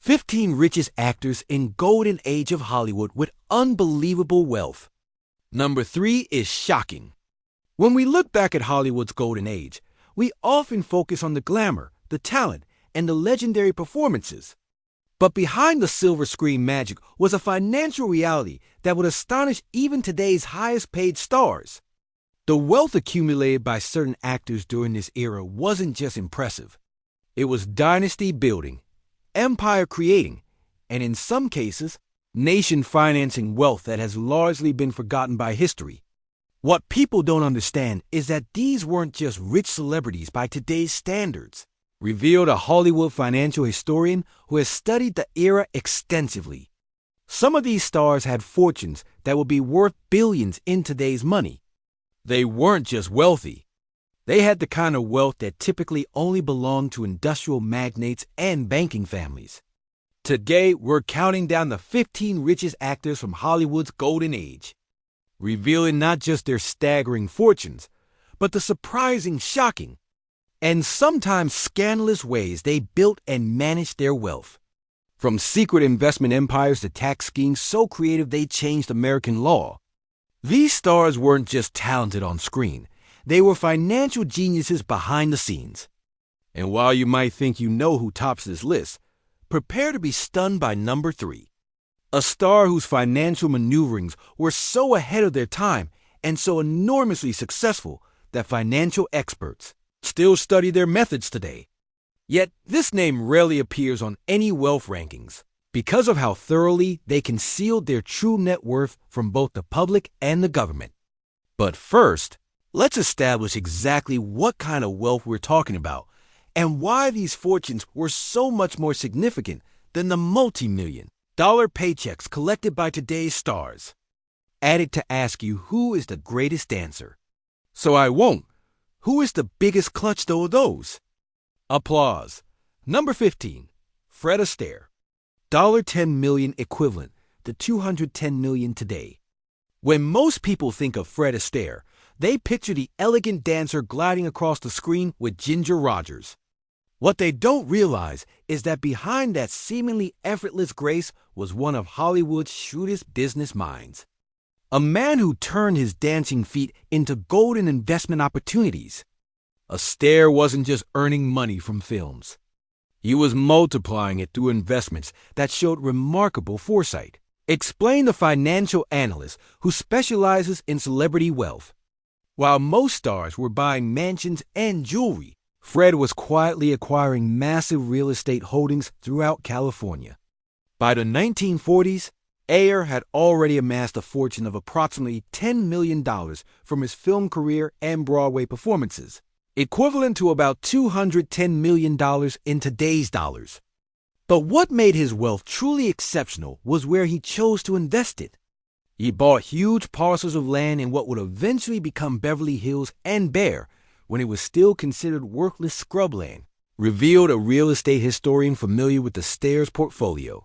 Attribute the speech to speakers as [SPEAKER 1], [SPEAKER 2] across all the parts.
[SPEAKER 1] 15 richest actors in golden age of Hollywood with unbelievable wealth. Number 3 is shocking. When we look back at Hollywood's golden age, we often focus on the glamour, the talent, and the legendary performances. But behind the silver screen magic was a financial reality that would astonish even today's highest-paid stars. The wealth accumulated by certain actors during this era wasn't just impressive. It was dynasty building, empire creating, and in some cases, nation financing wealth that has largely been forgotten by history. What people don't understand is that these weren't just rich celebrities by today's standards, revealed a Hollywood financial historian who has studied the era extensively. Some of these stars had fortunes that would be worth billions in today's money. They weren't just wealthy. They had the kind of wealth that typically only belonged to industrial magnates and banking families. Today, we're counting down the 15 richest actors from Hollywood's golden age, revealing not just their staggering fortunes, but the surprising, shocking, and sometimes scandalous ways they built and managed their wealth. From secret investment empires to tax schemes so creative they changed American law. These stars weren't just talented on screen, they were financial geniuses behind the scenes. And while you might think you know who tops this list, prepare to be stunned by number 3. A star whose financial maneuverings were so ahead of their time and so enormously successful that financial experts still study their methods today. Yet this name rarely appears on any wealth rankings because of how thoroughly they concealed their true net worth from both the public and the government. But first, let's establish exactly what kind of wealth we're talking about and why these fortunes were so much more significant than the multi-million-dollar paychecks collected by today's stars. Added to ask you who is the greatest dancer. So I won't. Who is the biggest clutch though of those? Applause. Number 15, Fred Astaire. $10 million equivalent to $210 million today. When most people think of Fred Astaire, they picture the elegant dancer gliding across the screen with Ginger Rogers. What they don't realize is that behind that seemingly effortless grace was one of Hollywood's shrewdest business minds. A man who turned his dancing feet into golden investment opportunities. Astaire wasn't just earning money from films. He was multiplying it through investments that showed remarkable foresight. Explain the financial analyst who specializes in celebrity wealth. While most stars were buying mansions and jewelry, Fred was quietly acquiring massive real estate holdings throughout California. By the 1940s, Ayer had already amassed a fortune of approximately $10 million from his film career and Broadway performances, equivalent to about $210 million in today's dollars. But what made his wealth truly exceptional was where he chose to invest it. He bought huge parcels of land in what would eventually become Beverly Hills and Bear when it was still considered worthless scrubland, revealed a real estate historian familiar with Astaire's portfolio.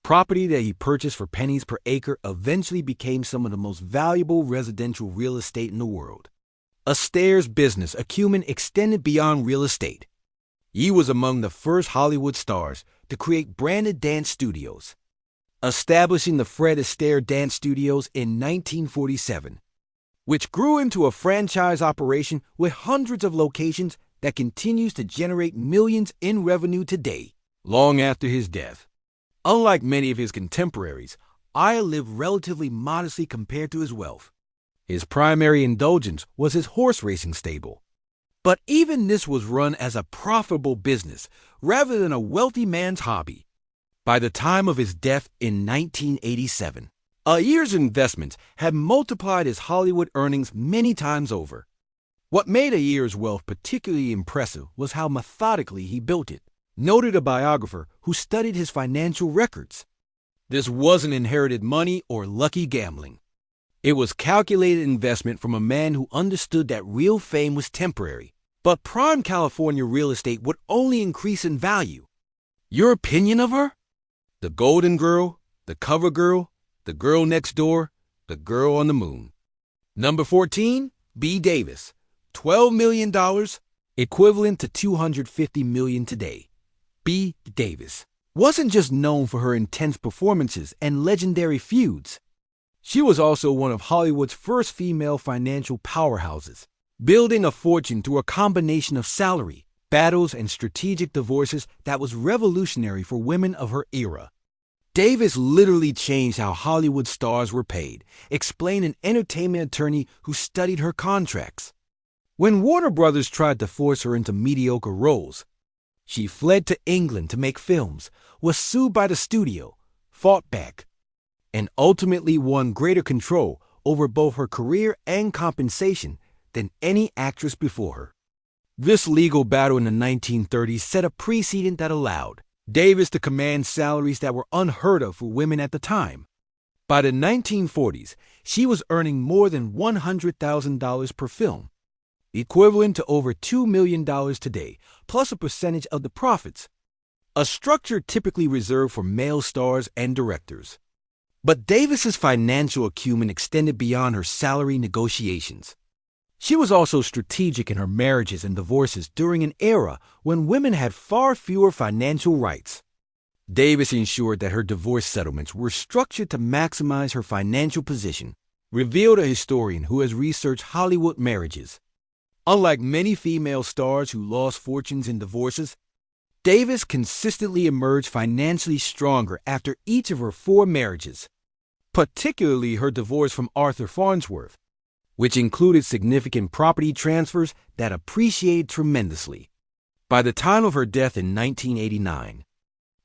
[SPEAKER 1] Property that he purchased for pennies per acre eventually became some of the most valuable residential real estate in the world. Astaire's business acumen extended beyond real estate. He was among the first Hollywood stars to create branded dance studios, establishing the Fred Astaire Dance Studios in 1947, which grew into a franchise operation with hundreds of locations that continues to generate millions in revenue today, long after his death. Unlike many of his contemporaries, Ayer lived relatively modestly compared to his wealth. His primary indulgence was his horse racing stable. But even this was run as a profitable business rather than a wealthy man's hobby. By the time of his death in 1987, Ayer's investments had multiplied his Hollywood earnings many times over. What made Ayer's wealth particularly impressive was how methodically he built it, noted a biographer who studied his financial records. This wasn't inherited money or lucky gambling. It was calculated investment from a man who understood that real fame was temporary, but prime California real estate would only increase in value. Your opinion of her? The Golden Girl, the Cover Girl, the Girl Next Door, the Girl on the Moon. Number 14, B. Davis. $12 million, equivalent to $250 million today. B. Davis. wasn't just known for her intense performances and legendary feuds. She was also one of Hollywood's first female financial powerhouses, building a fortune through a combination of salary, battles, and strategic divorces that was revolutionary for women of her era. Davis literally changed how Hollywood stars were paid, explained an entertainment attorney who studied her contracts. When Warner Brothers tried to force her into mediocre roles, she fled to England to make films, was sued by the studio, fought back, and ultimately won greater control over both her career and compensation than any actress before her. This legal battle in the 1930s set a precedent that allowed Davis to command salaries that were unheard of for women at the time. By the 1940s, she was earning more than $100,000 per film, equivalent to over $2 million today, plus a percentage of the profits, a structure typically reserved for male stars and directors. But Davis's financial acumen extended beyond her salary negotiations. She was also strategic in her marriages and divorces during an era when women had far fewer financial rights. Davis ensured that her divorce settlements were structured to maximize her financial position, revealed a historian who has researched Hollywood marriages. Unlike many female stars who lost fortunes in divorces, Davis consistently emerged financially stronger after each of her 4 marriages, particularly her divorce from Arthur Farnsworth, which included significant property transfers that appreciated tremendously. By the time of her death in 1989,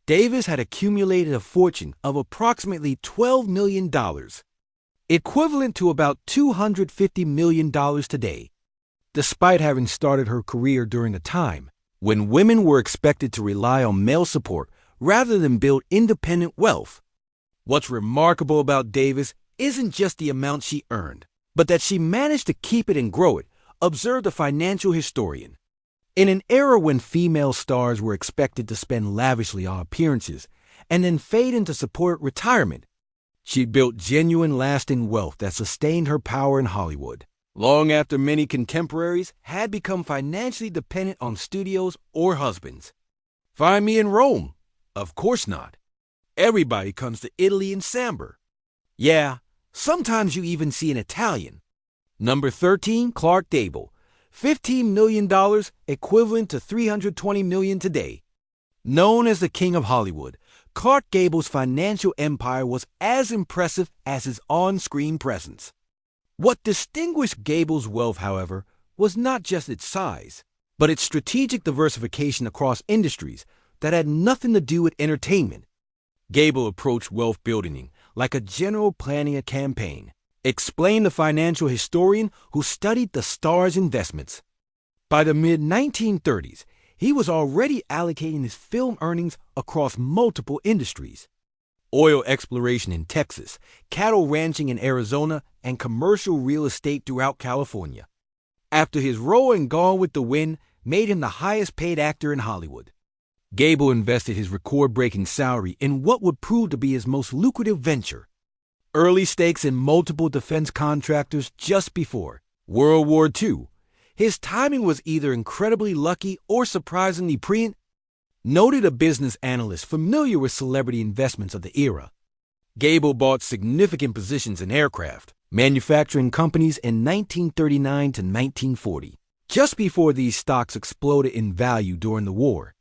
[SPEAKER 1] Davis had accumulated a fortune of approximately $12 million, equivalent to about $250 million today, despite having started her career during a time when women were expected to rely on male support rather than build independent wealth. What's remarkable about Davis isn't just the amount she earned, but that she managed to keep it and grow it, observed a financial historian. In an era when female stars were expected to spend lavishly on appearances and then fade into support retirement, she built genuine lasting wealth that sustained her power in Hollywood, long after many contemporaries had become financially dependent on studios or husbands. Find me in Rome? Of course not. Everybody comes to Italy in Samba. Yeah, sometimes you even see an Italian. Number 13, Clark Gable. $15 million, equivalent to $320 million today. Known as the King of Hollywood, Clark Gable's financial empire was as impressive as his on-screen presence. What distinguished Gable's wealth, however, was not just its size, but its strategic diversification across industries that had nothing to do with entertainment. Gable approached wealth building like a general planning a campaign, explained the financial historian who studied the star's investments. By the mid-1930s, he was already allocating his film earnings across multiple industries: oil exploration in Texas, cattle ranching in Arizona, and commercial real estate throughout California. After his role in Gone with the Wind made him the highest-paid actor in Hollywood, Gable invested his record-breaking salary in what would prove to be his most lucrative venture: early stakes in multiple defense contractors just before World War II. His timing was either incredibly lucky or surprisingly prescient, noted a business analyst familiar with celebrity investments of the era. Gable bought significant positions in aircraft manufacturing companies in 1939 to 1940, just before these stocks exploded in value during the war.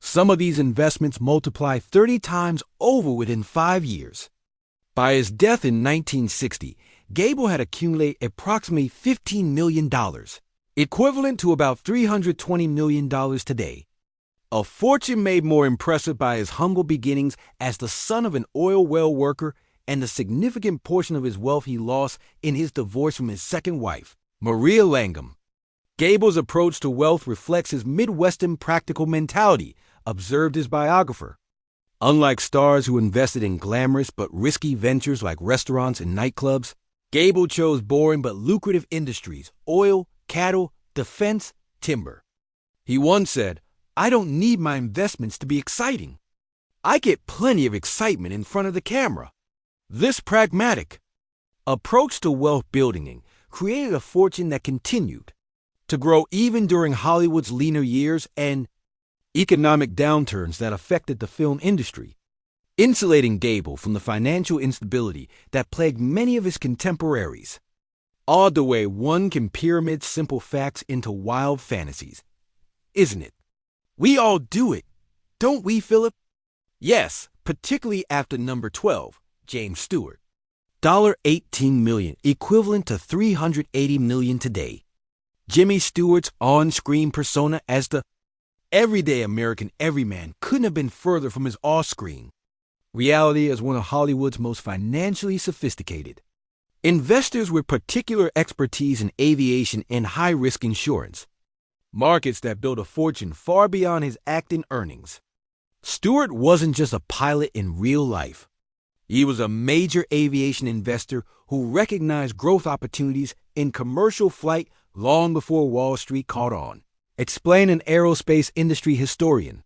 [SPEAKER 1] Some of these investments multiplied 30 times over within 5 years. By his death in 1960, Gable had accumulated approximately $15 million, equivalent to about $320 million today. A fortune made more impressive by his humble beginnings as the son of an oil well worker and the significant portion of his wealth he lost in his divorce from his second wife, Maria Langham. Gable's approach to wealth reflects his Midwestern practical mentality, observed his biographer. Unlike stars who invested in glamorous but risky ventures like restaurants and nightclubs, Gable chose boring but lucrative industries: oil, cattle, defense, timber. He once said, "I don't need my investments to be exciting. I get plenty of excitement in front of the camera." This pragmatic approach to wealth building created a fortune that continued to grow even during Hollywood's leaner years and economic downturns that affected the film industry, insulating Gable from the financial instability that plagued many of his contemporaries. Odd the way one can pyramid simple facts into wild fantasies, isn't it? We all do it, don't we, Philip? Yes, particularly after number 12, James Stewart. $18 million, equivalent to $380 million today. Jimmy Stewart's on-screen persona as the everyday American everyman couldn't have been further from his off-screen reality as one of Hollywood's most financially sophisticated investors with particular expertise in aviation and high-risk insurance, markets that built a fortune far beyond his acting earnings. Stewart wasn't just a pilot in real life. He was a major aviation investor who recognized growth opportunities in commercial flight long before Wall Street caught on, explained an aerospace industry historian.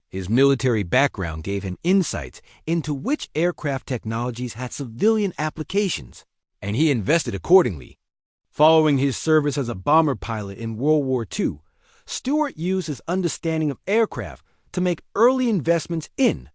[SPEAKER 1] His military background gave him insights into which aircraft technologies had civilian applications, and he invested accordingly. Following his service as a bomber pilot in World War II, Stewart used his understanding of aircraft to make early investments in